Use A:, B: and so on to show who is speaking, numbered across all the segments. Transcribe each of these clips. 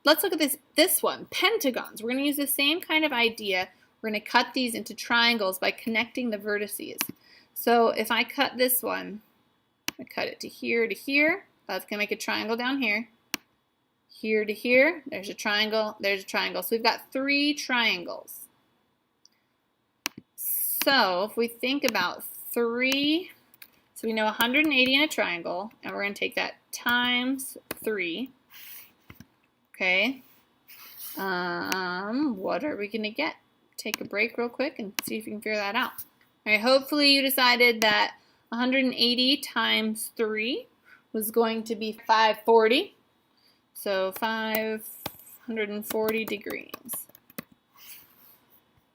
A: let's look at this one, pentagons. We're going to use the same kind of idea. We're going to cut these into triangles by connecting the vertices. So if I cut this one, I cut it to here, that's going to make a triangle down here. Here to here, there's a triangle, there's a triangle. So we've got 3 triangles. So if we think about 3, so we know 180 in a triangle, and we're going to take that times 3. Okay. What are we going to get? Take a break real quick and see if you can figure that out. All right, hopefully you decided that 180 times 3 was going to be 540. So 540 degrees.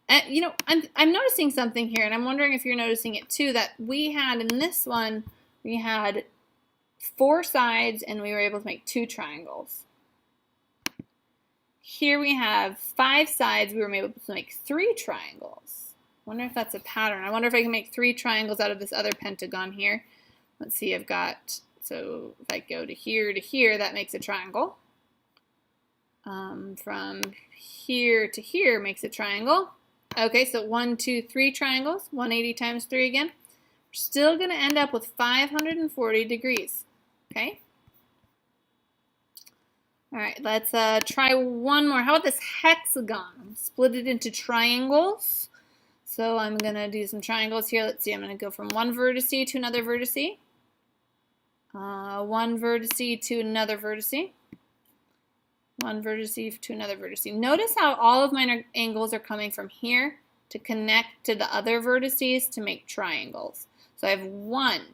A: And you know, I'm noticing something here, and I'm wondering if you're noticing it too, that we had in this one, we had 4 sides and we were able to make 2 triangles. Here we have 5 sides, we were able to make 3 triangles. I wonder if that's a pattern. I wonder if I can make 3 triangles out of this other pentagon here. Let's see, I've got, so if I go to here, that makes a triangle. From here to here makes a triangle. Okay, so 1, 2, 3 triangles, 180 times 3 again. We're still going to end up with 540 degrees, okay? All right, let's try one more. How about this hexagon? Split it into triangles. So I'm going to do some triangles here. Let's see, I'm going to go from one vertice to another vertice. One vertice to another vertice. One vertice to another vertice. Notice how all of my angles are coming from here to connect to the other vertices to make triangles. So I have 1. Let's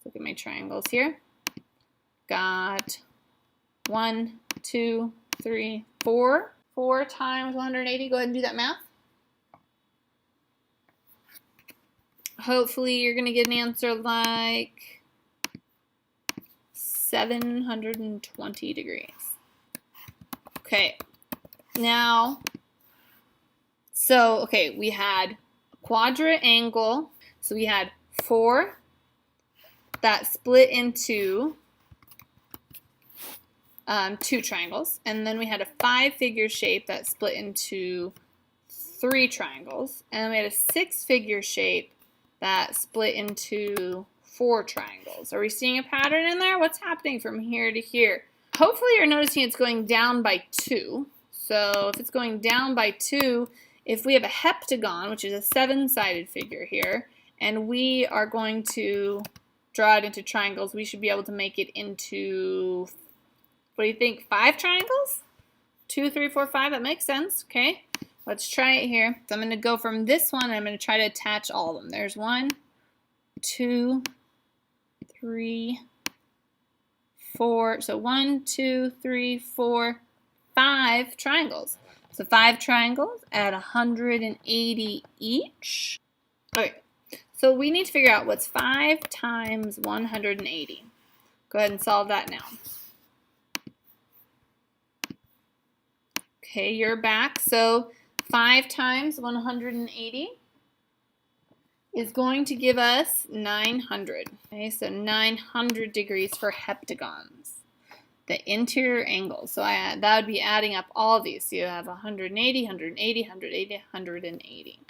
A: look at my triangles here. Got 1, 2, 3, 4. 4 times 180. Go ahead and do that math. Hopefully you're going to get an answer like 720 degrees. Okay, now, okay, we had quadrangle, so we had 4 that split into 2 triangles, and then we had a 5-figure shape that split into 3 triangles, and then we had a 6-figure shape that split into 4 triangles. Are we seeing a pattern in there? What's happening from here to here? Hopefully you're noticing it's going down by 2. So if it's going down by 2, if we have a heptagon, which is a 7-sided figure here, and we are going to draw it into triangles, we should be able to make it into, what do you think, 5 triangles? 2, 3, 4, 5, that makes sense, okay? Let's try it here. So I'm going to go from this one, and I'm going to try to attach all of them. There's 1, 2, 3, 4, so 1, 2, 3, 4, 5 triangles. So 5 triangles at 180 each. Okay, so we need to figure out what's 5 times 180. Go ahead and solve that now. Okay, you're back. So 5 times 180 is going to give us 900. Okay, so 900 degrees for heptagons, the interior angles. So that would be adding up all of these. So you have 180, 180, 180, 180.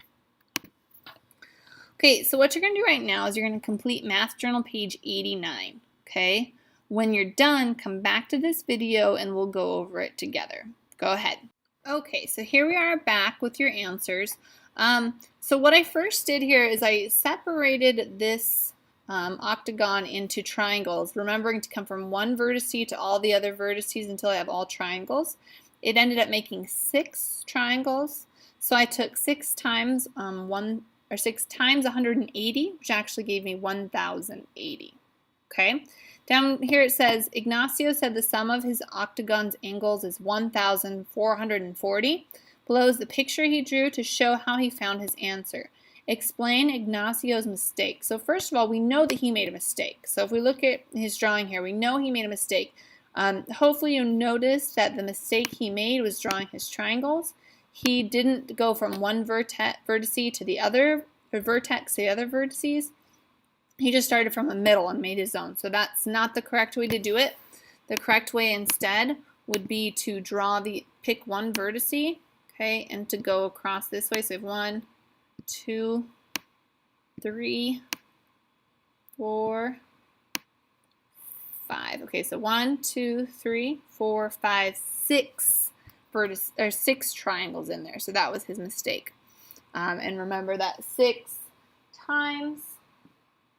A: Okay, so what you're going to do right now is you're going to complete Math Journal page 89. Okay, when you're done, come back to this video and we'll go over it together. Go ahead. Okay, so here we are back with your answers. So what I first did here is I separated this octagon into triangles, remembering to come from one vertice to all the other vertices until I have all triangles. It ended up making 6 triangles. So I took 6 times 6 times 180, which actually gave me 1080. Okay. Down here it says, Ignacio said the sum of his octagon's angles is 1,440. Below is the picture he drew to show how he found his answer. Explain Ignacio's mistake. So first of all, we know that he made a mistake. So if we look at his drawing here, we know he made a mistake. Hopefully you noticed that the mistake he made was drawing his triangles. He didn't go from one vertice to the other, or vertex to the other vertices. He just started from the middle and made his own. So that's not the correct way to do it. The correct way instead would be to pick one vertice, okay, and to go across this way. So we have 1, 2, 3, 4, 5. Okay, so 1, 2, 3, 4, 5, 6 6 triangles in there. So that was his mistake. And remember that 6 times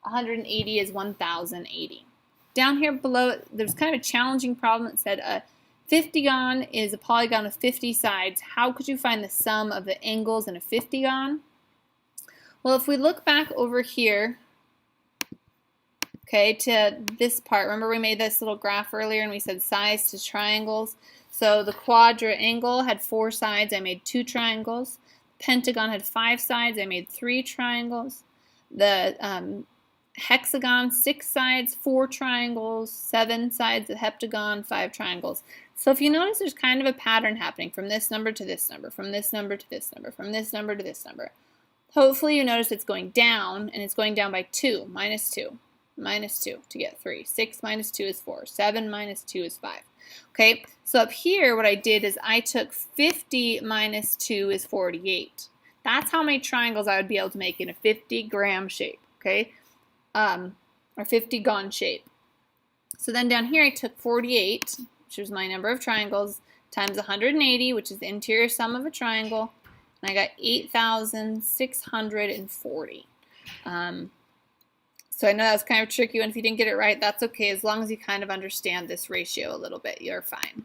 A: 180 is 1080. Down here below, there's kind of a challenging problem that said a 50gon is a polygon with 50 sides. How could you find the sum of the angles in a 50gon? Well, if we look back over here, okay, to this part, remember we made this little graph earlier and we said size to triangles. So the quadrangle had 4 sides, I made 2 triangles. Pentagon had 5 sides, I made 3 triangles. The hexagon, 6 sides, 4 triangles, 7 sides, the heptagon, 5 triangles. So if you notice, there's kind of a pattern happening from this number to this number, from this number to this number, from this number to this number. Hopefully you notice it's going down, and it's going down by 2, minus 2, minus 2 to get 3. 6 minus 2 is 4. 7 minus 2 is 5. Okay, so up here what I did is I took 50 minus 2 is 48. That's how many triangles I would be able to make in a 50-gram shape, okay, or 50-gon shape. So then down here I took 48, which was my number of triangles, times 180, which is the interior sum of a triangle, and I got 8,640. So I know that was kind of tricky, and if you didn't get it right, that's okay. As long as you kind of understand this ratio a little bit, you're fine.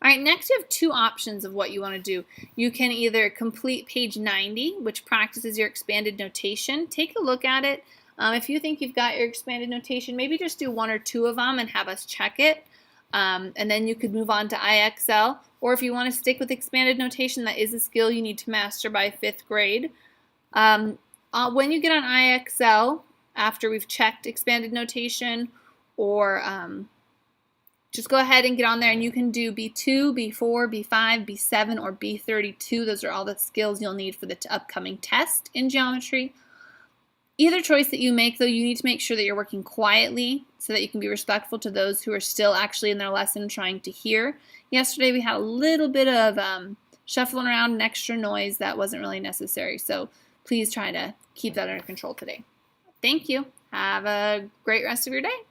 A: All right, next you have 2 options of what you want to do. You can either complete page 90, which practices your expanded notation. Take a look at it. If you think you've got your expanded notation, maybe just do 1 or 2 of them and have us check it. And then you could move on to IXL. Or if you want to stick with expanded notation, that is a skill you need to master by 5th grade. When you get on IXL, after we've checked expanded notation, or just go ahead and get on there and you can do B2, B4, B5, B7, or B32. Those are all the skills you'll need for the upcoming test in geometry. Either choice that you make, though, you need to make sure that you're working quietly so that you can be respectful to those who are still actually in their lesson trying to hear. Yesterday we had a little bit of shuffling around and extra noise that wasn't really necessary, so please try to keep that under control today. Thank you. Have a great rest of your day.